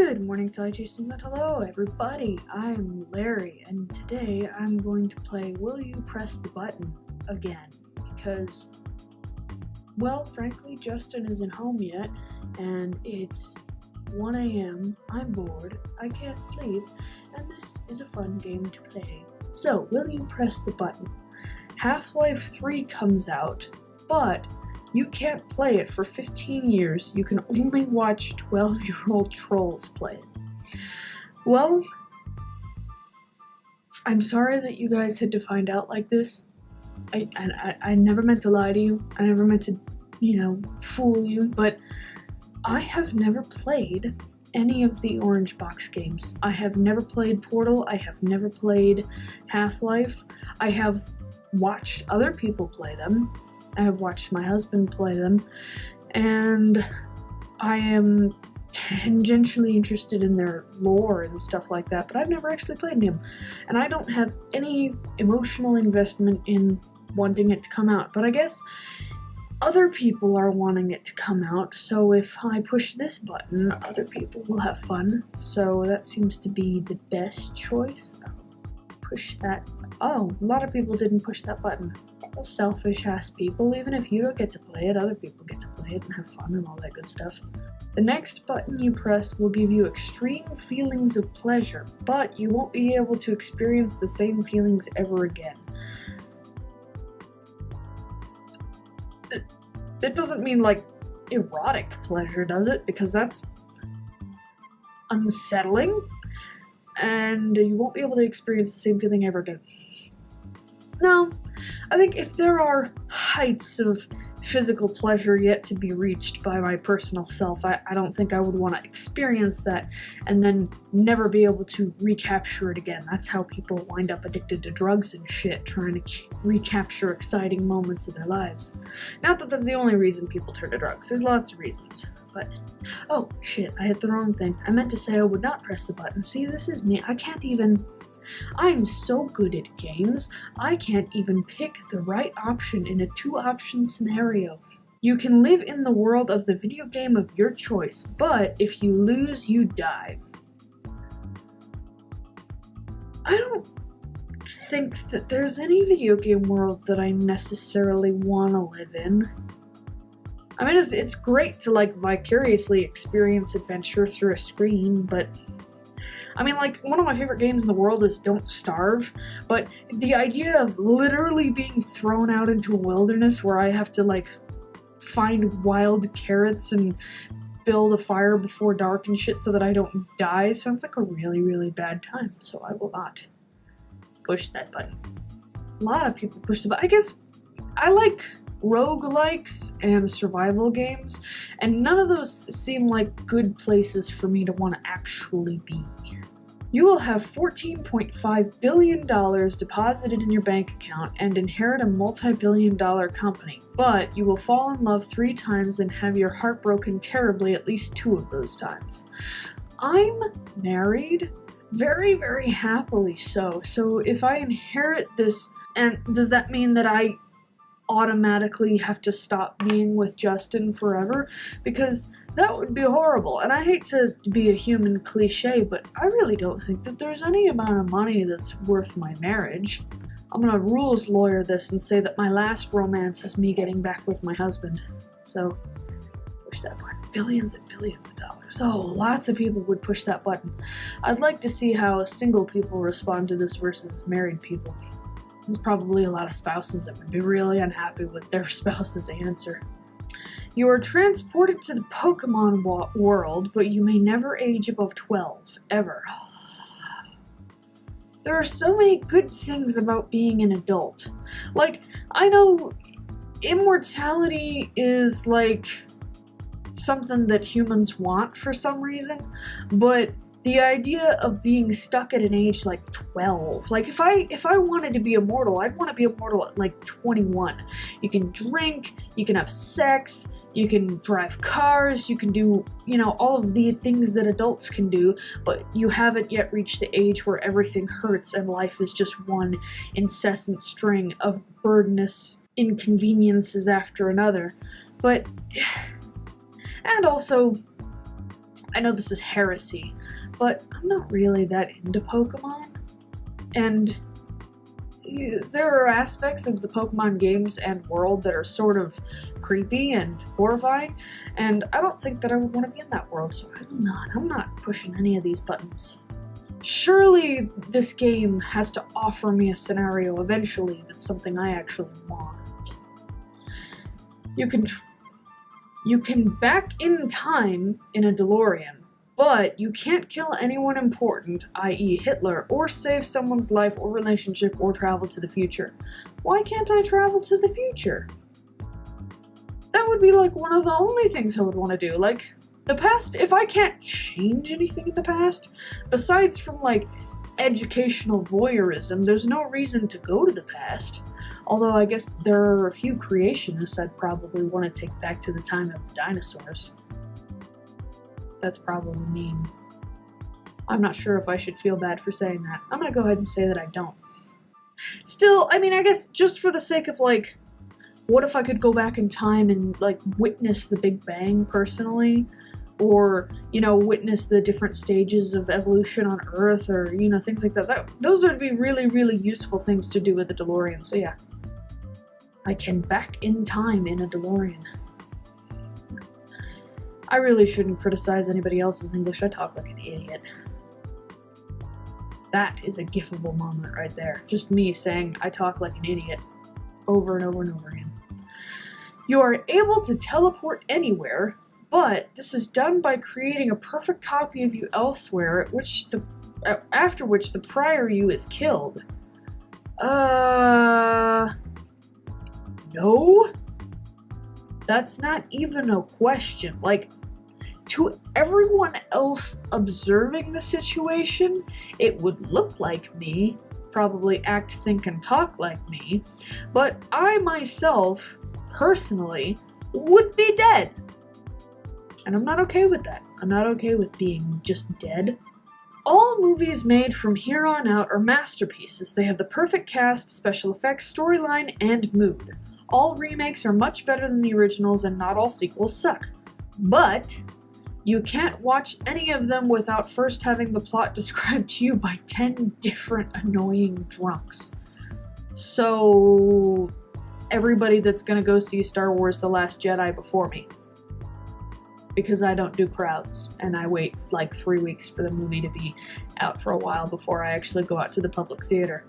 Good morning, salutations, and hello everybody. I'm Larry, and today I'm going to play Will You Press the Button again, because, well, frankly, Justin isn't home yet, and it's 1 a.m., I'm bored, I can't sleep, and this is a fun game to play. So, Will You Press the Button? Half-Life 3 comes out, but you can't play it for 15 years. You can only watch 12-year-old trolls play it. Well, I'm sorry that you guys had to find out like this. I never meant to lie to you. I never meant to, fool you. But I have never played any of the Orange Box games. I have never played Portal. I have never played Half-Life. I have watched other people play them. I have watched my husband play them, and I am tangentially interested in their lore and stuff like that, but I've never actually played them, and I don't have any emotional investment in wanting it to come out, but I guess other people are wanting it to come out, so if I push this button, other people will have fun, so that seems to be the best choice. Push that. Oh, a lot of people didn't push that button. Selfish ass people. Even if you don't get to play it, other people get to play it and have fun and all that good stuff. The next button you press will give you extreme feelings of pleasure, but you won't be able to experience the same feelings ever again. It doesn't mean like erotic pleasure, does it? Because that's unsettling, and you won't be able to experience the same feeling ever again. No, I think if there are heights of physical pleasure yet to be reached by my personal self, I don't think I would want to experience that and then never be able to recapture it again. That's how people wind up addicted to drugs and shit, trying to recapture exciting moments of their lives. Not that that's the only reason people turn to drugs. There's lots of reasons. But, oh shit, I hit the wrong thing. I meant to say I would not press the button. See, this is me. I'm so good at games, I can't even pick the right option in a two-option scenario. You can live in the world of the video game of your choice, but if you lose, you die. I don't think that there's any video game world that I necessarily want to live in. I mean, it's great to, vicariously experience adventure through a screen, but I mean, one of my favorite games in the world is Don't Starve, but the idea of literally being thrown out into a wilderness where I have to, find wild carrots and build a fire before dark and shit so that I don't die sounds like a really, really bad time, so I will not push that button. A lot of people push the button. I guess I like roguelikes and survival games, and none of those seem like good places for me to want to actually be. You will have $14.5 billion deposited in your bank account and inherit a multi-billion-dollar company, but you will fall in love 3 times and have your heart broken terribly at least 2 of those times. I'm married, very, very happily so if I inherit this, and does that mean that I automatically have to stop being with Justin forever? Because that would be horrible, and I hate to be a human cliche, but I really don't think that there's any amount of money that's worth my marriage. I'm gonna rules lawyer this and say that my last romance is me getting back with my husband. So, push that button. Billions and billions of dollars. Oh, lots of people would push that button. I'd like to see how single people respond to this versus married people. There's probably a lot of spouses that would be really unhappy with their spouse's answer. You are transported to the Pokemon world, but you may never age above 12, ever. There are so many good things about being an adult. I know immortality is, something that humans want for some reason, but the idea of being stuck at an age 12, if I wanted to be immortal, I'd want to be immortal at 21. You can drink, you can have sex, you can drive cars, you can do, all of the things that adults can do, but you haven't yet reached the age where everything hurts and life is just one incessant string of burdenous inconveniences after another. And also, I know this is heresy, but I'm not really that into Pokemon. And there are aspects of the Pokemon games and world that are sort of creepy and horrifying, and I don't think that I would want to be in that world, so I'm not pushing any of these buttons. Surely this game has to offer me a scenario eventually that's something I actually want. You can back in time in a DeLorean, but you can't kill anyone important, i.e. Hitler, or save someone's life or relationship or travel to the future. Why can't I travel to the future? That would be like one of the only things I would want to do. Like, the past, if I can't change anything in the past, besides from like educational voyeurism, there's no reason to go to the past. Although I guess there are a few creationists I'd probably want to take back to the time of the dinosaurs. That's probably mean. I'm not sure if I should feel bad for saying that. I'm gonna go ahead and say that I don't. Still, I mean, I guess just for the sake of like, what if I could go back in time and like witness the Big Bang personally? Or, you know, witness the different stages of evolution on Earth, or, you know, things like that. Those would be really, really useful things to do with a DeLorean, so yeah. I can back in time in a DeLorean. I really shouldn't criticize anybody else's English. I talk like an idiot. That is a gifable moment right there. Just me saying I talk like an idiot over and over and over again. You are able to teleport anywhere, but this is done by creating a perfect copy of you elsewhere, after which the prior you is killed. No? That's not even a question. Like, to everyone else observing the situation, it would look like me, probably act, think, and talk like me, but I myself, personally, would be dead. And I'm not okay with that. I'm not okay with being just dead. All movies made from here on out are masterpieces. They have the perfect cast, special effects, storyline, and mood. All remakes are much better than the originals, and not all sequels suck. But you can't watch any of them without first having the plot described to you by 10 different annoying drunks. So, everybody that's gonna go see Star Wars The Last Jedi before me. Because I don't do crowds, and I wait like 3 weeks for the movie to be out for a while before I actually go out to the public theater.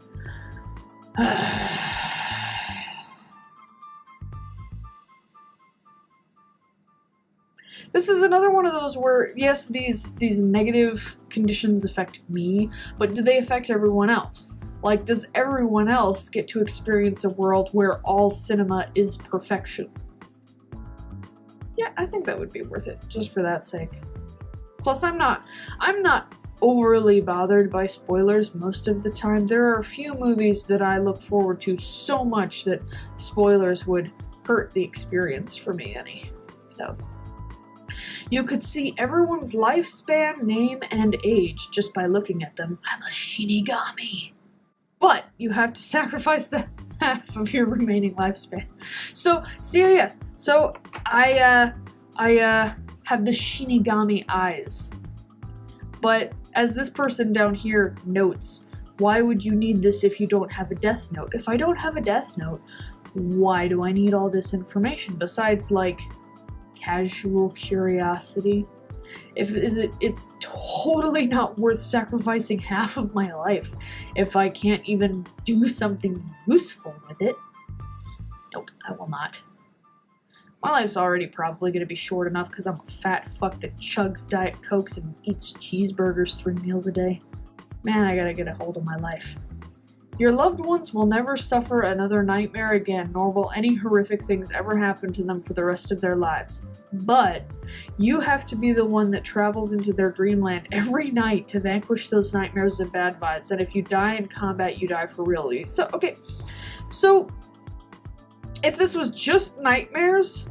This is another one of those where, yes, these negative conditions affect me, but do they affect everyone else? Like, does everyone else get to experience a world where all cinema is perfection? Yeah, I think that would be worth it, just for that sake. Plus, I'm not overly bothered by spoilers most of the time. There are a few movies that I look forward to so much that spoilers would hurt the experience for me any. So, you could see everyone's lifespan, name, and age just by looking at them. I'm a Shinigami. But you have to sacrifice the half of your remaining lifespan. So, yes. So, I have the Shinigami eyes. But, as this person down here notes, why would you need this if you don't have a death note? If I don't have a death note, why do I need all this information? Besides, like, casual curiosity? It's totally not worth sacrificing half of my life if I can't even do something useful with it. Nope, I will not. My life's already probably going to be short enough because I'm a fat fuck that chugs Diet Cokes and eats cheeseburgers 3 meals a day. Man, I gotta get a hold of my life. Your loved ones will never suffer another nightmare again, nor will any horrific things ever happen to them for the rest of their lives. But you have to be the one that travels into their dreamland every night to vanquish those nightmares and bad vibes, and if you die in combat, you die for real. So, okay. So, if this was just nightmares,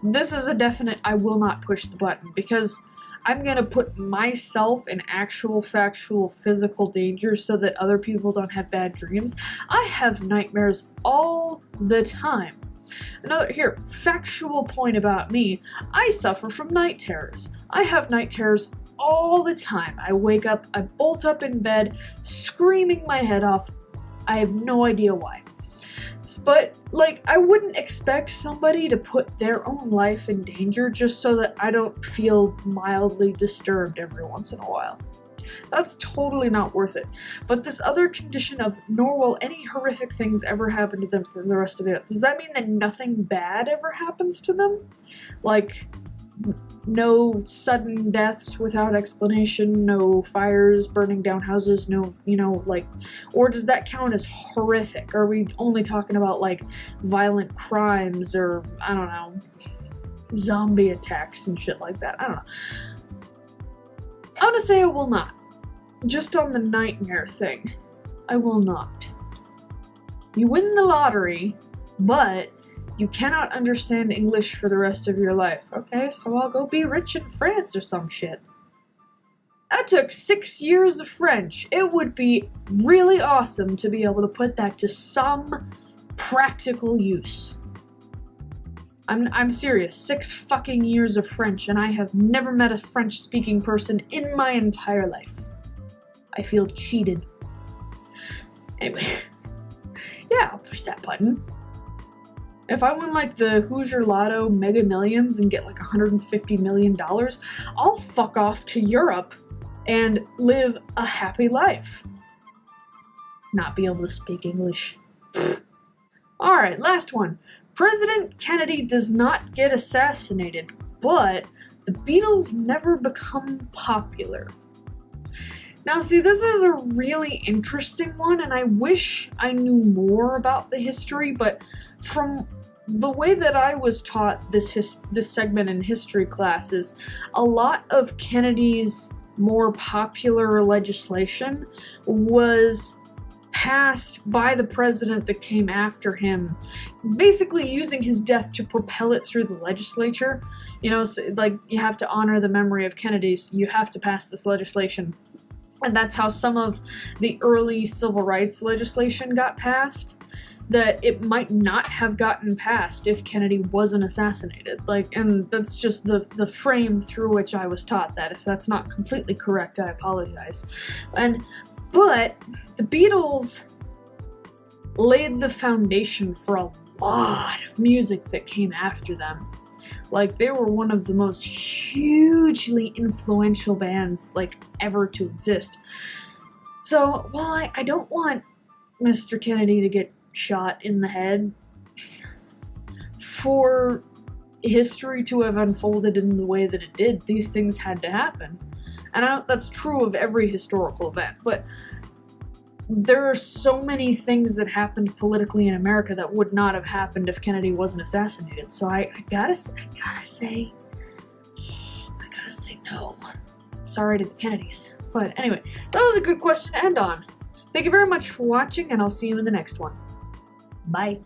this is a definite I will not push the button, because I'm gonna put myself in actual, factual, physical danger so that other people don't have bad dreams. I have nightmares all the time. Another, here, factual point about me. I suffer from night terrors. I have night terrors all the time. I wake up, I bolt up in bed, screaming my head off. I have no idea why. But, like, I wouldn't expect somebody to put their own life in danger just so that I don't feel mildly disturbed every once in a while. That's totally not worth it. But this other condition of nor will any horrific things ever happen to them for the rest of their life, does that mean that nothing bad ever happens to them? Like, no sudden deaths without explanation, no fires burning down houses, no, like, or does that count as horrific? Are we only talking about, like, violent crimes or, I don't know, zombie attacks and shit like that? I don't know. I'm gonna say I will not. Just on the nightmare thing, I will not. You win the lottery, but you cannot understand English for the rest of your life. Okay, so I'll go be rich in France or some shit. That took 6 years of French. It would be really awesome to be able to put that to some practical use. I'm serious. 6 fucking years of French, and I have never met a French-speaking person in my entire life. I feel cheated. Anyway. Yeah, I'll push that button. If I win, like, the Hoosier Lotto Mega Millions and get, like, $150 million, I'll fuck off to Europe and live a happy life. Not be able to speak English. Alright, last one. President Kennedy does not get assassinated, but the Beatles never become popular. Now, see, this is a really interesting one, and I wish I knew more about the history, but from the way that I was taught this segment in history classes, a lot of Kennedy's more popular legislation was passed by the president that came after him, basically using his death to propel it through the legislature. So, like, you have to honor the memory of Kennedy, so you have to pass this legislation. And that's how some of the early civil rights legislation got passed, that it might not have gotten passed if Kennedy wasn't assassinated. Like, and that's just the frame through which I was taught that. If that's not completely correct, I apologize. But the Beatles laid the foundation for a lot of music that came after them. Like, they were one of the most hugely influential bands, like, ever to exist. So, while I don't want Mr. Kennedy to get shot in the head, for history to have unfolded in the way that it did, these things had to happen. And that's true of every historical event, but there are so many things that happened politically in America that would not have happened if Kennedy wasn't assassinated. So I gotta say no. Sorry to the Kennedys. But anyway, that was a good question to end on. Thank you very much for watching, and I'll see you in the next one. Bye.